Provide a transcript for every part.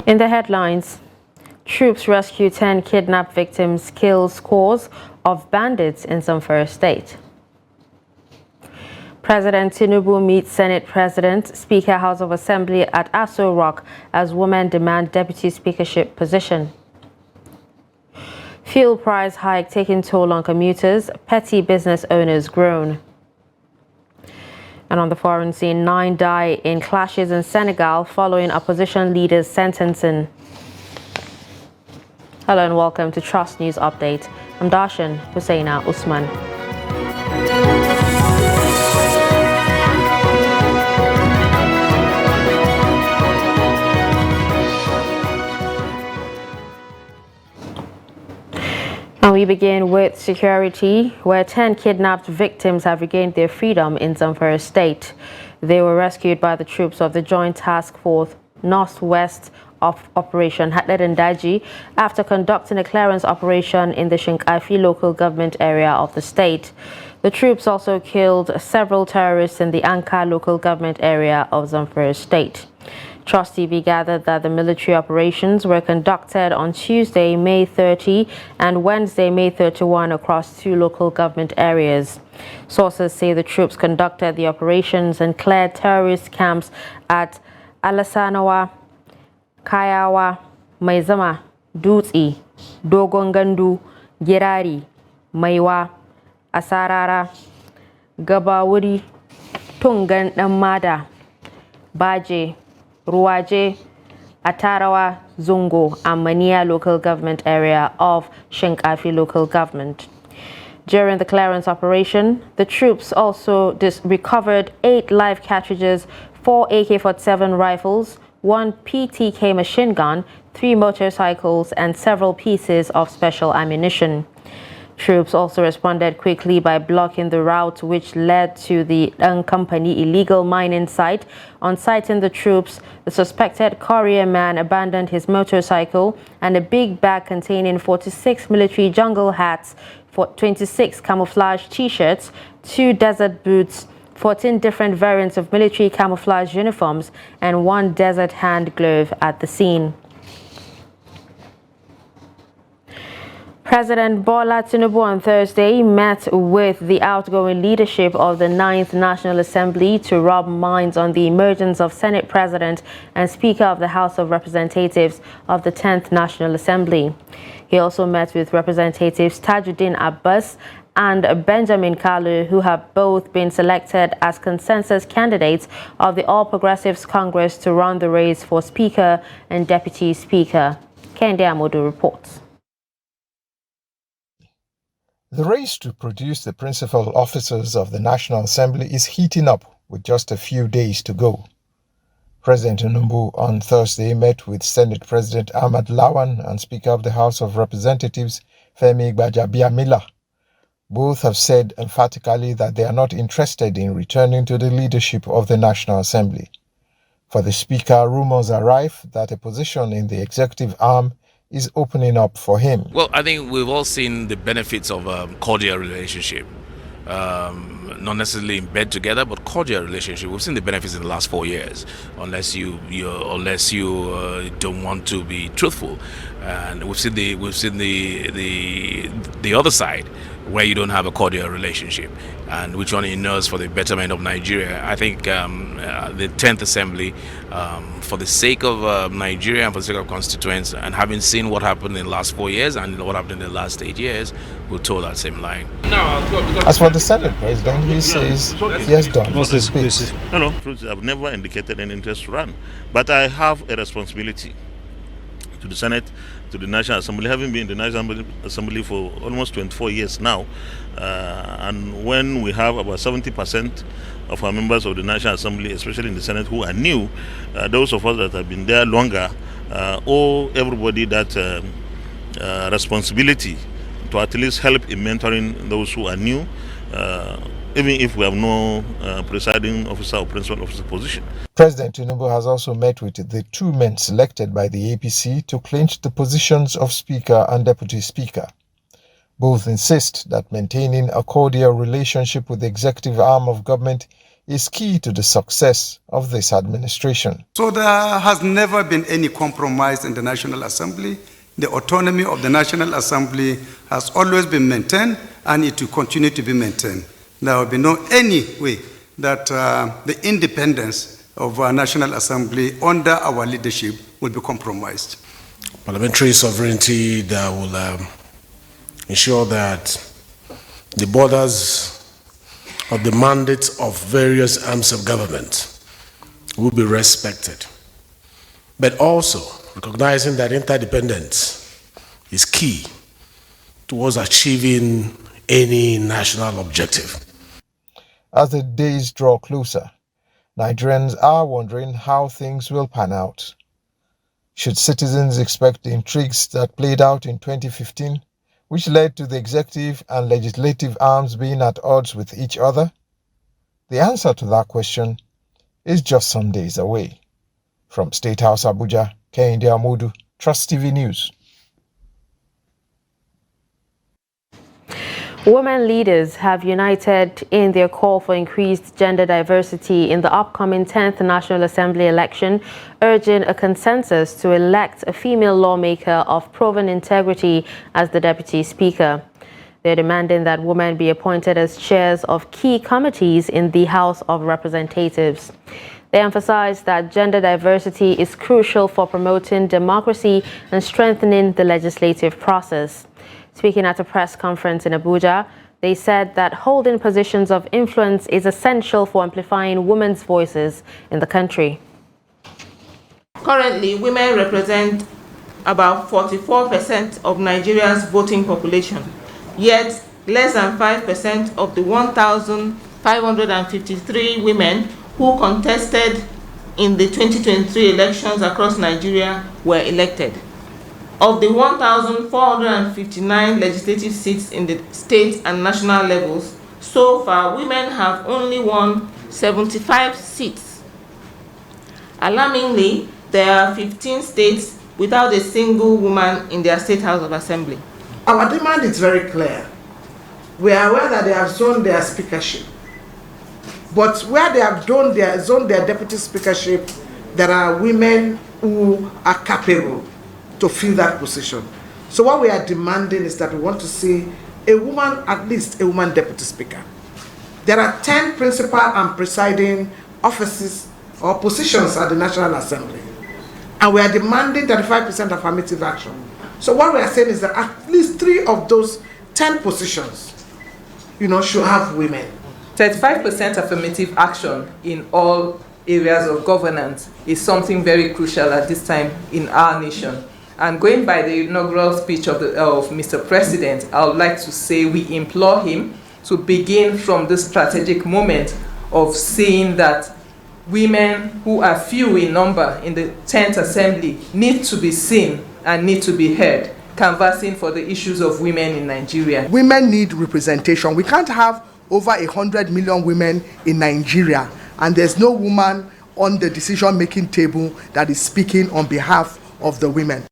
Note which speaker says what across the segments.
Speaker 1: In the headlines, troops rescue 10 kidnapped victims, kills scores of bandits in Zamfara State. President Tinubu meets Senate President, Speaker House of Assembly at Aso Rock as women demand deputy speakership position. Fuel price hike taking toll on commuters, petty business owners groan. And on the foreign scene, 9 die in clashes in Senegal following opposition leaders' sentencing. Hello and welcome to Trust News Update. I'm Darshan Hussaina Usman. And we begin with security, where 10 kidnapped victims have regained their freedom in Zamfara State. They were rescued by the troops of the Joint Task Force Northwest of Operation Hatledendaji after conducting a clearance operation in the Shinkafi local government area of the state. The troops also killed several terrorists in the Anka local government area of Zamfara State. Trust TV gathered that the military operations were conducted on Tuesday, May 30 and Wednesday, May 31 across 2 local government areas. Sources say the troops conducted the operations and cleared terrorist camps at Alasanawa, Kayawa, Maizama, Dutsi, Dogongandu, Girari, Maiwa, Asarara, Gabawuri, Tungan Namada, Baje, Ruwaje, Atarawa, Zungo, and Mania local government area of Shinkafi local government. During the clearance operation, the troops also recovered 8 live cartridges, 4 AK-47 rifles, 1 PTK machine gun, 3 motorcycles, and several pieces of special ammunition. Troops also responded quickly by blocking the route which led to the Company illegal mining site. On sighting the troops, the suspected courier man abandoned his motorcycle and a big bag containing 46 military jungle hats, 26 camouflage t-shirts, 2 desert boots, 14 different variants of military camouflage uniforms, and 1 desert hand glove at the scene. President Bola Tinubu on Thursday met with the outgoing leadership of the 9th National Assembly to rub minds on the emergence of Senate President and Speaker of the House of Representatives of the 10th National Assembly. He also met with Representatives Tajuddin Abbas and Benjamin Kalu, who have both been selected as consensus candidates of the All Progressives Congress to run the race for Speaker and Deputy Speaker. Kende Amodu reports.
Speaker 2: The race to produce the principal officers of the National Assembly is heating up with just a few days to go. President Tinubu on Thursday met with Senate President Ahmad Lawan and Speaker of the House of Representatives Femi Gbajabiamila. Both have said emphatically that they are not interested in returning to the leadership of the National Assembly. For the Speaker, rumors are rife that a position in the executive arm is opening up for him.
Speaker 3: Well, I think we've all seen the benefits of a cordial relationship. Not necessarily in bed together, but cordial relationship. We've seen the benefits in the last 4 years, unless you don't want to be truthful. And we've seen the other side, where you don't have a cordial relationship, and which one inures for the betterment of Nigeria. I think the 10th Assembly, for the sake of Nigeria and for the sake of constituents, and having seen what happened in the last 4 years and what happened in the last 8 years, will toe that same line.
Speaker 2: As for the Senate President, he says he has done his bit.
Speaker 4: No, I've never indicated an interest to run, but I have a responsibility to the Senate, to the National Assembly, having been in the National Assembly for almost 24 years now. And when we have about 70% of our members of the National Assembly, especially in the Senate, who are new, those of us that have been there longer owe everybody that responsibility to at least help in mentoring those who are new, even if we have no presiding officer or principal officer position.
Speaker 2: President Tinubu has also met with the 2 men selected by the APC to clinch the positions of Speaker and Deputy Speaker. Both insist that maintaining a cordial relationship with the executive arm of government is key to the success of this administration.
Speaker 5: So there has never been any compromise in the National Assembly. The autonomy of the National Assembly has always been maintained, and it will continue to be maintained. There will be no any way that the independence of our National Assembly under our leadership will be compromised.
Speaker 6: Parliamentary sovereignty that will ensure that the borders of the mandates of various arms of government will be respected, but also recognizing that interdependence is key towards achieving any national objective.
Speaker 2: As the days draw closer, Nigerians are wondering how things will pan out. Should citizens expect the intrigues that played out in 2015, which led to the executive and legislative arms being at odds with each other? The answer to that question is just some days away. From State House Abuja, Kehinde Amodu, Trust TV News.
Speaker 1: Women leaders have united in their call for increased gender diversity in the upcoming 10th National Assembly election, urging a consensus to elect a female lawmaker of proven integrity as the Deputy Speaker. They're demanding that women be appointed as chairs of key committees in the House of Representatives. They emphasize that gender diversity is crucial for promoting democracy and strengthening the legislative process. Speaking at a press conference in Abuja, they said that holding positions of influence is essential for amplifying women's voices in the country.
Speaker 7: Currently, women represent about 44% of Nigeria's voting population, yet less than 5% of the 1,553 women who contested in the 2023 elections across Nigeria were elected. Of the 1,459 legislative seats in the state and national levels, so far women have only won 75 seats. Alarmingly, there are 15 states without a single woman in their State House of Assembly.
Speaker 8: Our demand is very clear. We are aware that they have zoned their speakership. But where they have zoned their deputy speakership, there are women who are capable to fill that position. So what we are demanding is that we want to see a woman, at least a woman deputy speaker. There are 10 principal and presiding offices or positions at the National Assembly. And we are demanding 35% affirmative action. So what we are saying is that at least 3 of those 10 positions, should have women.
Speaker 9: 35% affirmative action in all areas of governance is something very crucial at this time in our nation. And going by the inaugural speech of Mr. President, I would like to say we implore him to begin from this strategic moment of seeing that women who are few in number in the 10th Assembly need to be seen and need to be heard, canvassing for the issues of women in Nigeria.
Speaker 8: Women need representation. We can't have over 100 million women in Nigeria, and there's no woman on the decision-making table that is speaking on behalf of the women.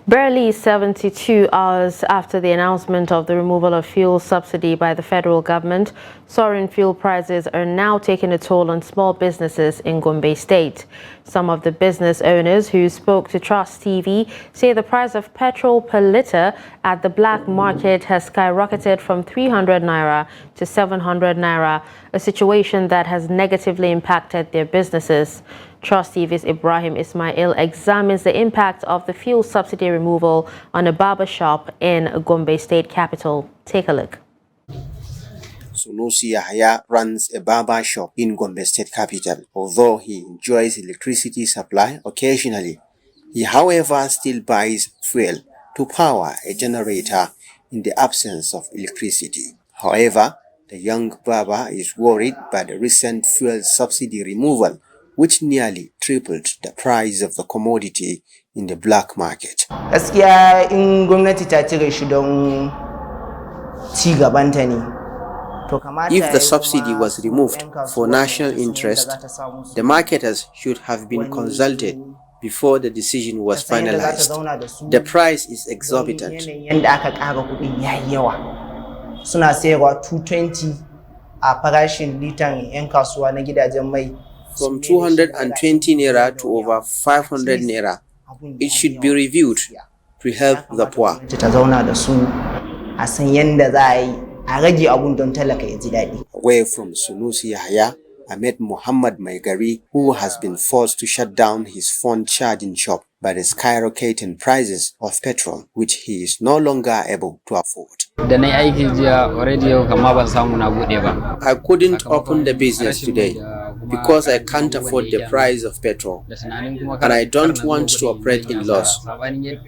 Speaker 1: Barely 72 hours after the announcement of the removal of fuel subsidy by the federal government, soaring fuel prices are now taking a toll on small businesses in Gombe State. Some of the business owners who spoke to Trust TV say the price of petrol per litre at the black market has skyrocketed from 300 naira to 700 naira, a situation that has negatively impacted their businesses. Trust TV's Ibrahim Ismail examines the impact of the fuel subsidy removal on a barber shop in Gombe State capital. Take a look.
Speaker 10: Sunusi Yahya runs a barber shop in Gombe State capital. Although he enjoys electricity supply occasionally, he however still buys fuel to power a generator in the absence of electricity. However, the young barber is worried by the recent fuel subsidy removal, which nearly tripled the price of the commodity in the black market.
Speaker 11: Gaskiya in gwamnati ta cire shi don ci gabanta ne.
Speaker 10: If the subsidy was removed for national interest, the marketers should have been consulted before the decision was finalized. The price is exorbitant.
Speaker 11: Suna sayarwa 220 a farashin litan 'yan kasuwa na gidajen mai.
Speaker 10: From 220 naira to over 500 naira. It should be reviewed to help the poor.
Speaker 11: Ta zauna da su a san yanda za a yi a rage abun don talaka ya ji daɗi.
Speaker 10: Away from Sunusi Yahya, I met Muhammad Maigari, who has been forced to shut down his phone charging shop by the skyrocketing prices of petrol, which he is no longer able to afford. I couldn't open the business today because I can't afford the price of petrol, and I don't want to operate in loss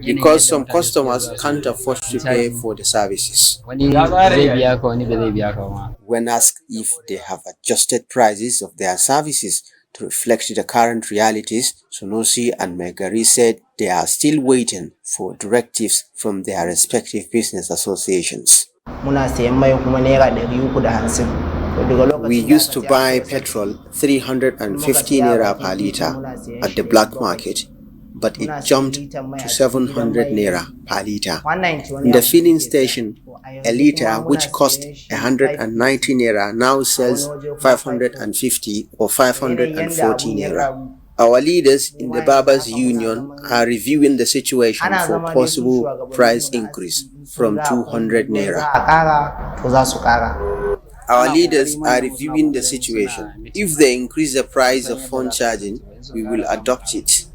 Speaker 10: because some customers can't afford to pay for the services. When asked if they have adjusted prices of their services to reflect the current realities, Sunusi and Megari said they are still waiting for directives from their respective business associations. We used to buy petrol 350 naira per litre at the black market, but it jumped to 700 naira per litre. In the filling station, a litre which cost 190 naira now sells 550 or 540 naira. Our leaders in the Barbers Union are reviewing the situation for possible price increase from 200 naira. Our leaders are reviewing the situation. If they increase the price of phone charging, we will adopt it.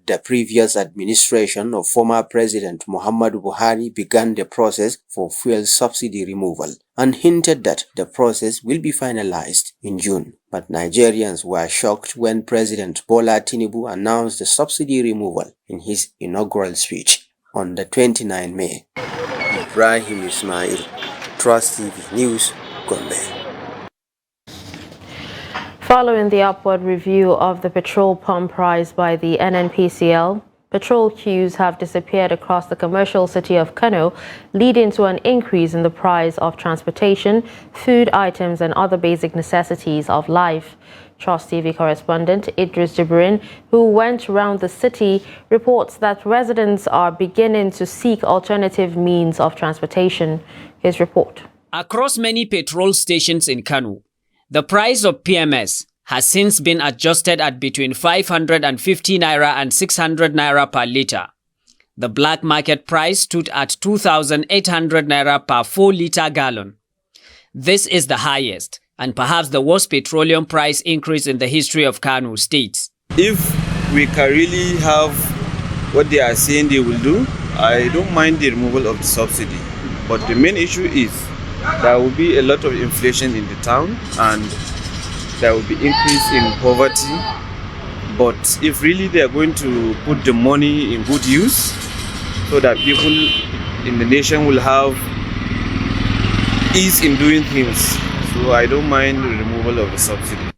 Speaker 10: The previous administration of former President Muhammadu Buhari began the process for fuel subsidy removal and hinted that the process will be finalized in June. But Nigerians were shocked when President Bola Tinubu announced the subsidy removal in his inaugural speech on the 29th May. Ibrahim Ismail, Trust TV News, Gombe.
Speaker 1: Following the upward review of the petrol pump price by the NNPCL, petrol queues have disappeared across the commercial city of Kano, leading to an increase in the price of transportation, food items and other basic necessities of life. Trust TV correspondent Idris Jibrin, who went around the city, reports that residents are beginning to seek alternative means of transportation. His report.
Speaker 12: Across many petrol stations in Kano, the price of PMS has since been adjusted at between 550 naira and 600 naira per litre. The black market price stood at 2,800 naira per 4-litre gallon. This is the highest and perhaps the worst petroleum price increase in the history of Kano State.
Speaker 13: If we can really have what they are saying they will do, I don't mind the removal of the subsidy. But the main issue is there will be a lot of inflation in the town and there will be increase in poverty. But if really they are going to put the money in good use so that people in the nation will have ease in doing things, so I don't mind the removal of the subsidy.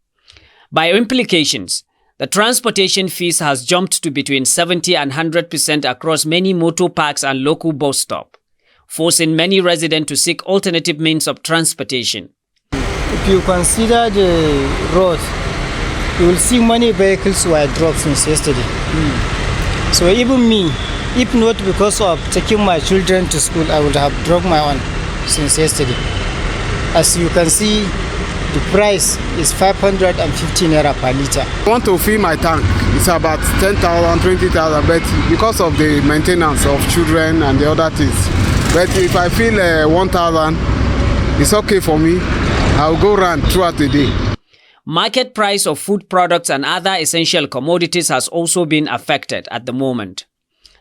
Speaker 12: By implications, the transportation fees has jumped to between 70 and 100% across many motor parks and local bus stops, forcing many residents to seek alternative means of transportation.
Speaker 14: If you consider the road, you will see many vehicles were dropped since yesterday. So even me, if not because of taking my children to school, I would have dropped my own since yesterday. As you can see, the price is 550 naira per litre.
Speaker 15: I want to fill my tank. It's about 10,000, 20,000, but because of the maintenance of children and the other things. But if I feel 1,000, it's okay for me. I'll go round throughout the day.
Speaker 12: Market price of food products and other essential commodities has also been affected at the moment.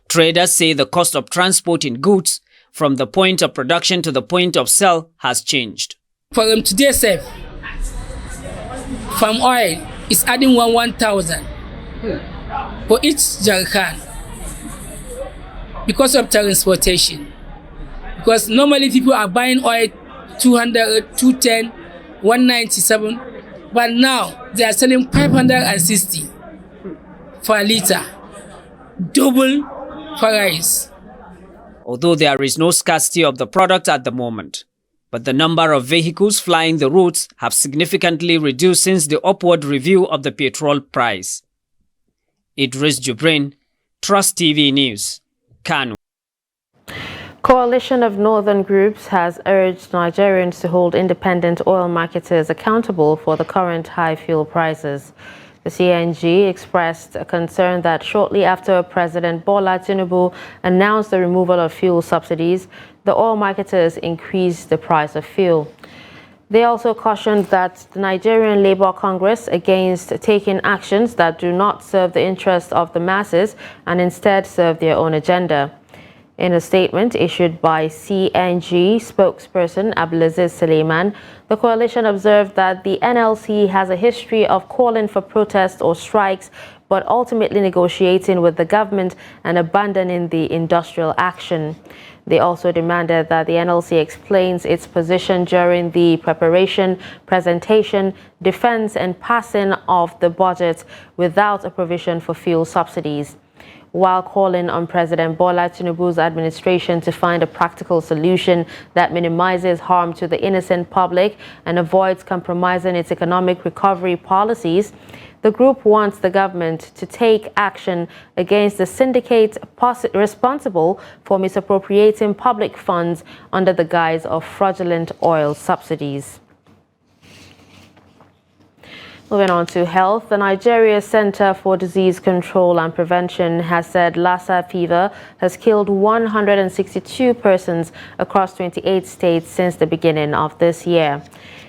Speaker 12: Traders say the cost of transporting goods from the point of production to the point of sale has changed.
Speaker 16: For today, sir, palm oil is adding 1,000 for each jerrycan because of transportation. Because normally people are buying oil 200, 210, 197, but now they are selling 560 for a litre, double price.
Speaker 12: Although there is no scarcity of the product at the moment, but the number of vehicles flying the routes have significantly reduced since the upward review of the petrol price. Idris Jibrin, Trust TV News, Kano.
Speaker 1: Coalition of Northern Groups has urged Nigerians to hold independent oil marketers accountable for the current high fuel prices. The CNG expressed a concern that shortly after President Bola Tinubu announced the removal of fuel subsidies, the oil marketers increased the price of fuel. They also cautioned that the Nigerian Labour Congress against taking actions that do not serve the interests of the masses and instead serve their own agenda. In a statement issued by CNG spokesperson Abdulaziz Suleiman, the coalition observed that the NLC has a history of calling for protests or strikes, but ultimately negotiating with the government and abandoning the industrial action. They also demanded that the NLC explains its position during the preparation, presentation, defense, and passing of the budget without a provision for fuel subsidies, while calling on President Bola Tinubu's administration to find a practical solution that minimizes harm to the innocent public and avoids compromising its economic recovery policies. The group wants the government to take action against the syndicate responsible for misappropriating public funds under the guise of fraudulent oil subsidies. Moving on to health, the Nigeria Center for Disease Control and Prevention has said Lassa fever has killed 162 persons across 28 states since the beginning of this year.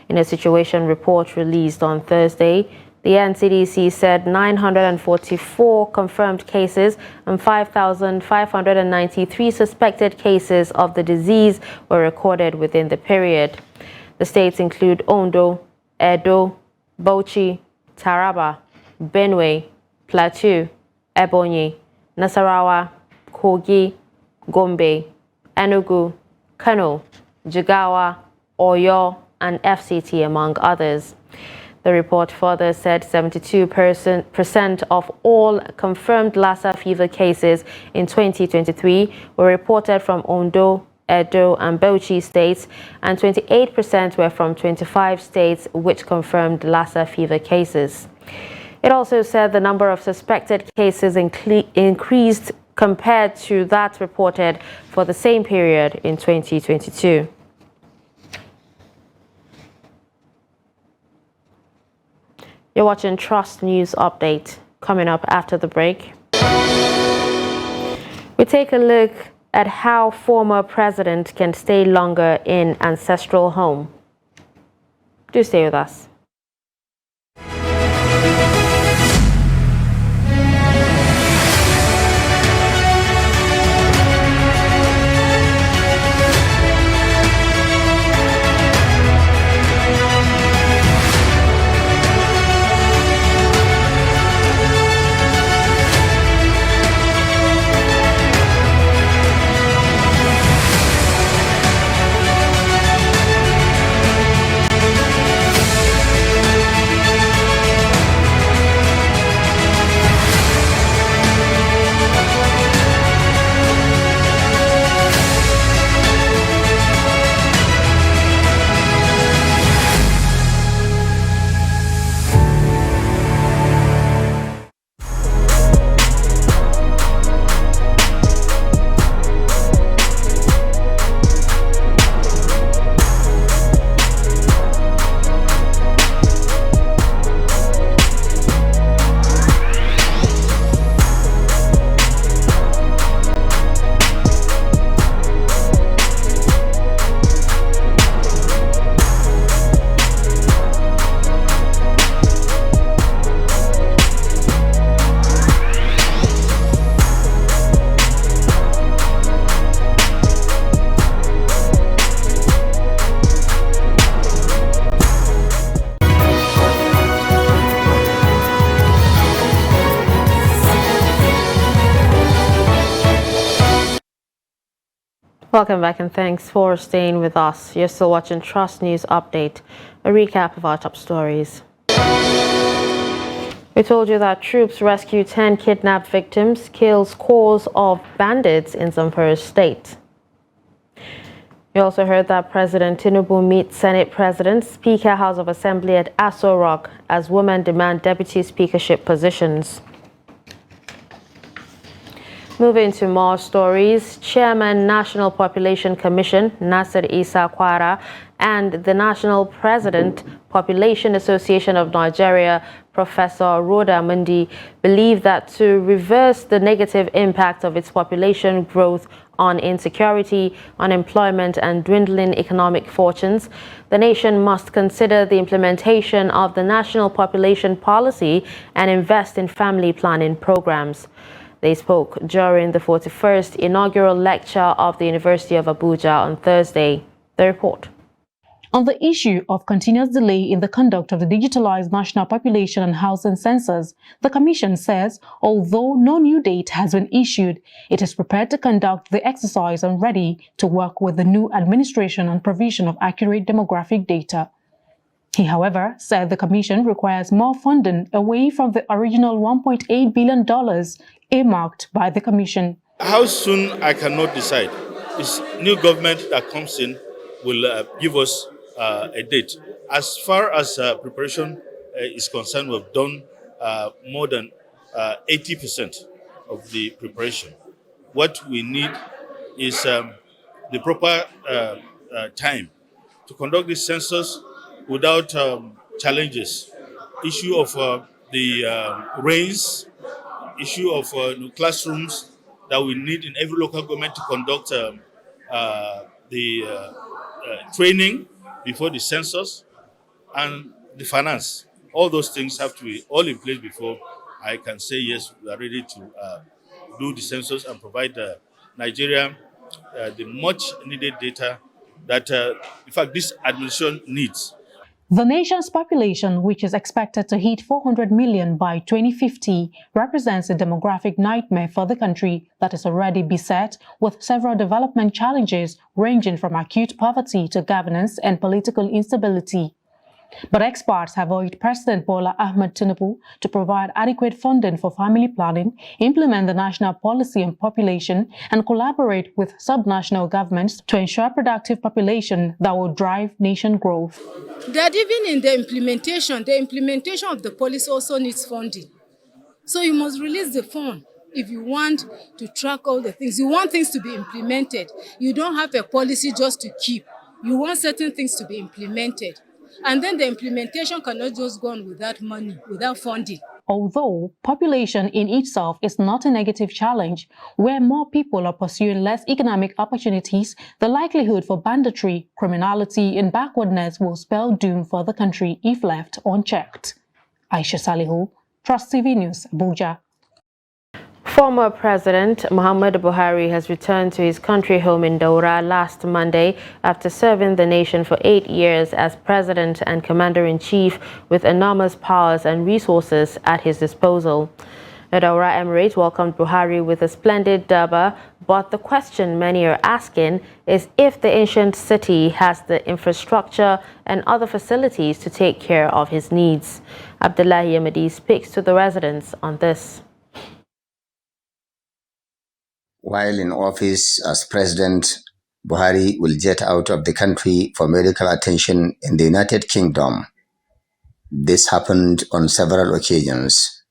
Speaker 1: In a situation report released on Thursday, the NCDC said 944 confirmed cases and 5,593 suspected cases of the disease were recorded within the period. The states include Ondo, Edo, Bauchi, Taraba, Benue, Plateau, Ebonyi, Nasarawa, Kogi, Gombe, Enugu, Kano, Jigawa, Oyo, and FCT, among others. The report further said 72% of all confirmed Lassa fever cases in 2023 were reported from Ondo, Edo, and Bauchi states, and 28% were from 25 states which confirmed Lassa fever cases. It also said the number of suspected cases increased compared to that reported for the same period in 2022. You're watching Trust News Update. Coming up after the break, we take a look at how former president can stay longer in ancestral home. Do stay with us. Welcome back and thanks for staying with us. You're still watching Trust News Update, a recap of our top stories. We told you that troops rescue 10 kidnapped victims, kills scores of bandits in Zamfara State. You also heard that President Tinubu meets Senate President, Speaker House of Assembly at Aso Rock as women demand deputy speakership positions. Moving to more stories, Chairman National Population Commission Nasir Isa Kwara and the National President Population Association of Nigeria Professor Rhoda Mundi believe that to reverse the negative impact of its population growth on insecurity, unemployment and dwindling economic fortunes, the nation must consider the implementation of the National Population Policy and invest in family planning programs. They spoke during the 41st inaugural lecture of the University of Abuja on Thursday. The report.
Speaker 17: On the issue of continuous delay in the conduct of the digitalized national population and housing census, the Commission says, although no new date has been issued, it is prepared to conduct the exercise and ready to work with the new administration on provision of accurate demographic data. He, however, said the Commission requires more funding away from the original $1.8 billion earmarked by the Commission.
Speaker 18: How soon I cannot decide. This new government that comes in will give us a date. As far as preparation is concerned, we've done more than 80% of the preparation. What we need is the proper time to conduct this census without challenges. Issue of the rains, issue of classrooms that we need in every local government to conduct the training before the census, and the finance. All those things have to be all in place before I can say, yes, we are ready to do the census and provide Nigeria the much needed data that, in fact, this administration needs.
Speaker 17: The nation's population, which is expected to hit 400 million by 2050, represents a demographic nightmare for the country that is already beset with several development challenges ranging from acute poverty to governance and political instability. But experts have urged President Bola Ahmed Tinubu to provide adequate funding for family planning, implement the national policy on population, and collaborate with subnational governments to ensure productive population that will drive nation growth.
Speaker 19: That even in the implementation of the policy also needs funding. So you must release the fund if you want to track all the things. You want things to be implemented. You don't have a policy just to keep. You want certain things to be implemented. And then the implementation cannot just go on without money, without funding.
Speaker 17: Although population in itself is not a negative challenge, where more people are pursuing less economic opportunities, the likelihood for banditry, criminality, and backwardness will spell doom for the country if left unchecked. Aisha Salihu, Trust TV News, Abuja.
Speaker 1: Former President Muhammadu Buhari has returned to his country home in Daura last Monday after serving the nation for 8 years as President and Commander-in-Chief with enormous powers and resources at his disposal. The Daura Emirate welcomed Buhari with a splendid durbar, but the question many are asking is if the ancient city has the infrastructure and other facilities to take care of his needs. Abdullahi Yamadi speaks to the residents on this.
Speaker 20: While in office as president, Buhari will jet out of the country for medical attention in the United Kingdom. This happened on several occasions.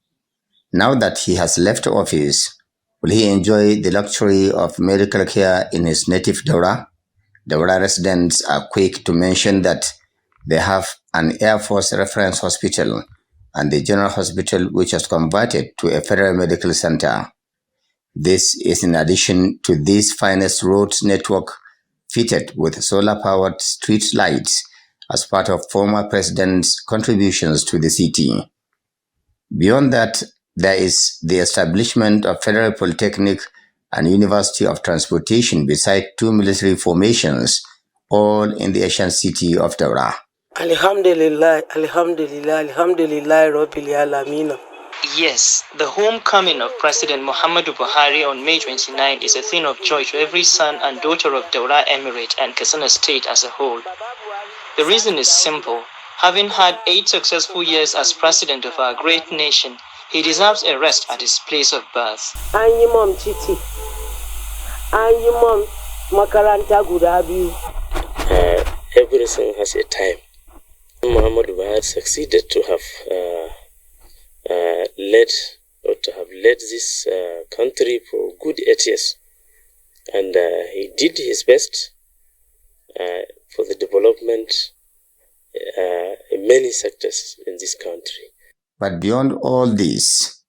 Speaker 20: Now that he has left office, will he enjoy the luxury of medical care in his native Daura? Daura residents are quick to mention that they have an Air Force reference hospital and the General Hospital, which was converted to a federal medical center. This is in addition to this finest roads network fitted with solar-powered street lights as part of former president's contributions to the city. Beyond that, there is the establishment of Federal Polytechnic and University of Transportation beside 2 military formations, all in the ancient city of Daura.
Speaker 21: Alhamdulillah, Alhamdulillah, Alhamdulillah, Rabbil Alameen.
Speaker 22: Yes, the homecoming of President Muhammadu Buhari on May 29 is a thing of joy to every son and daughter of Daura Emirate and Katsina State as a whole. The reason is simple. Having had 8 successful years as president of our great nation, he deserves a rest at his place of birth.
Speaker 21: Mom Chiti. Mom Makaranta Gudabi.
Speaker 23: Everything has a time. Muhammadu Buhari succeeded to have led this country for good 8 years. And he did his best for the development in many sectors in this country.
Speaker 20: But beyond all this,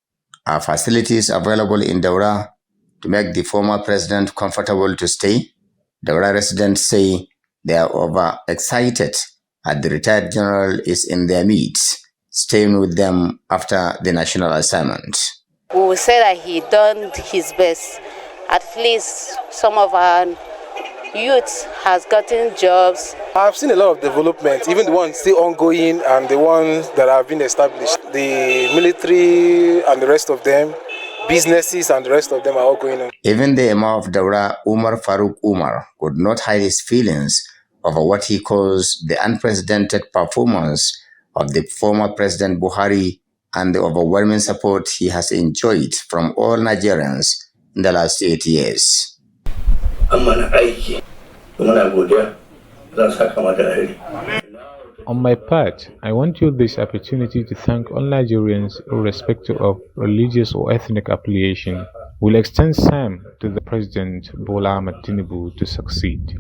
Speaker 20: are facilities available in Daura to make the former president comfortable to stay? Daura residents say they are overexcited as the retired general is in their midst, staying with them after the national assignment.
Speaker 3: We will say that he done his best. At least some of our youth has gotten jobs.
Speaker 4: I've seen a lot of development, even the ones still ongoing and the ones that have been established. The military and the rest of them, businesses and the rest of them are all going on.
Speaker 20: Even the Imam of Daura, Umar Farooq Umar, could not hide his feelings over what he calls the unprecedented performance of the former President Buhari and the overwhelming support he has enjoyed from all Nigerians in the last 8 years.
Speaker 5: On my part, I want to use this opportunity to thank all Nigerians, irrespective of religious or ethnic affiliation. We'll extend same to the President Bola Ahmed Tinubu to succeed.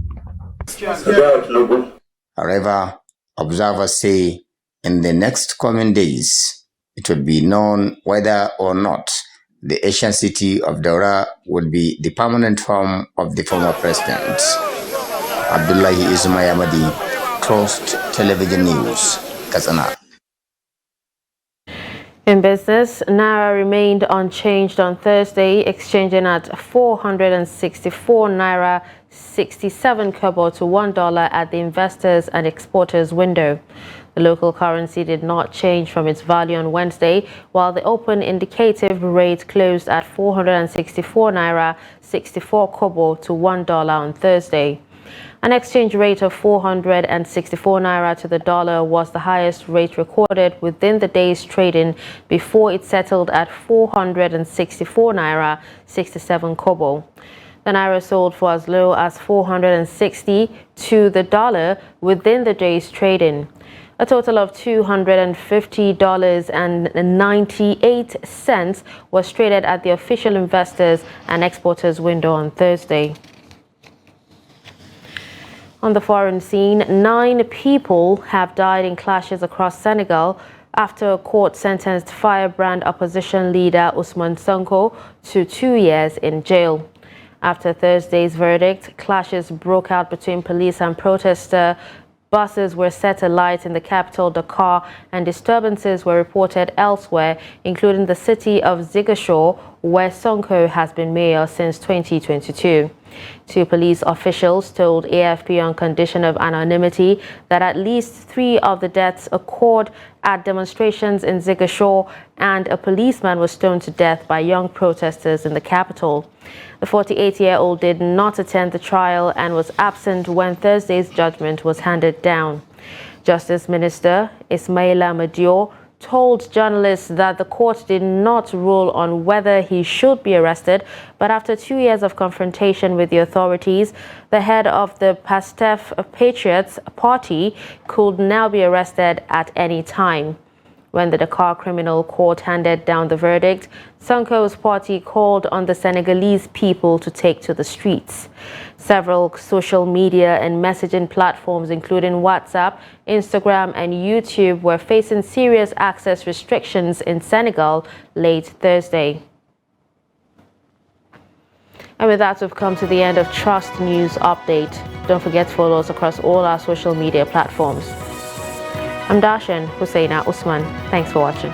Speaker 20: However, observers say in the next coming days, it will be known whether or not the ancient city of Daura would be the permanent home of the former president. Abdullahi Ismail Ahmadi, Trust Television News, Katsina.
Speaker 1: In business, Naira remained unchanged on Thursday, exchanging at 464 Naira 67 kobo to $1 at the investors and exporters window. The local currency did not change from its value on Wednesday, while the open indicative rate closed at 464 Naira 64 kobo to $1 on Thursday. An exchange rate of 464 Naira to the dollar was the highest rate recorded within the day's trading before it settled at 464 Naira 67 kobo. The Naira sold for as low as 460 to the dollar within the day's trading. A total of $250.98 was traded at the official investors and exporters window on Thursday. On the foreign scene, 9 people have died in clashes across Senegal after a court sentenced firebrand opposition leader Ousmane Sonko to 2 years in jail. After Thursday's verdict, clashes broke out between police and protesters. Buses were set alight in the capital, Dakar, and disturbances were reported elsewhere, including the city of Ziguinchor, where Sonko has been mayor since 2022. 2 police officials told AFP on condition of anonymity that at least 3 of the deaths occurred at demonstrations in Ziguinchor, and a policeman was stoned to death by young protesters in the capital. The 48-year-old did not attend the trial and was absent when Thursday's judgment was handed down. Justice Minister Ismaila Madior told journalists that the court did not rule on whether he should be arrested, but after 2 years of confrontation with the authorities, the head of the Pastef Patriots Party could now be arrested at any time. When the Dakar Criminal Court handed down the verdict, Sonko's party called on the Senegalese people to take to the streets. Several social media and messaging platforms, including WhatsApp, Instagram, and YouTube, were facing serious access restrictions in Senegal late Thursday. And with that, we've come to the end of Trust News Update. Don't forget to follow us across all our social media platforms. I'm Darshan Husseina Usman. Thanks for watching.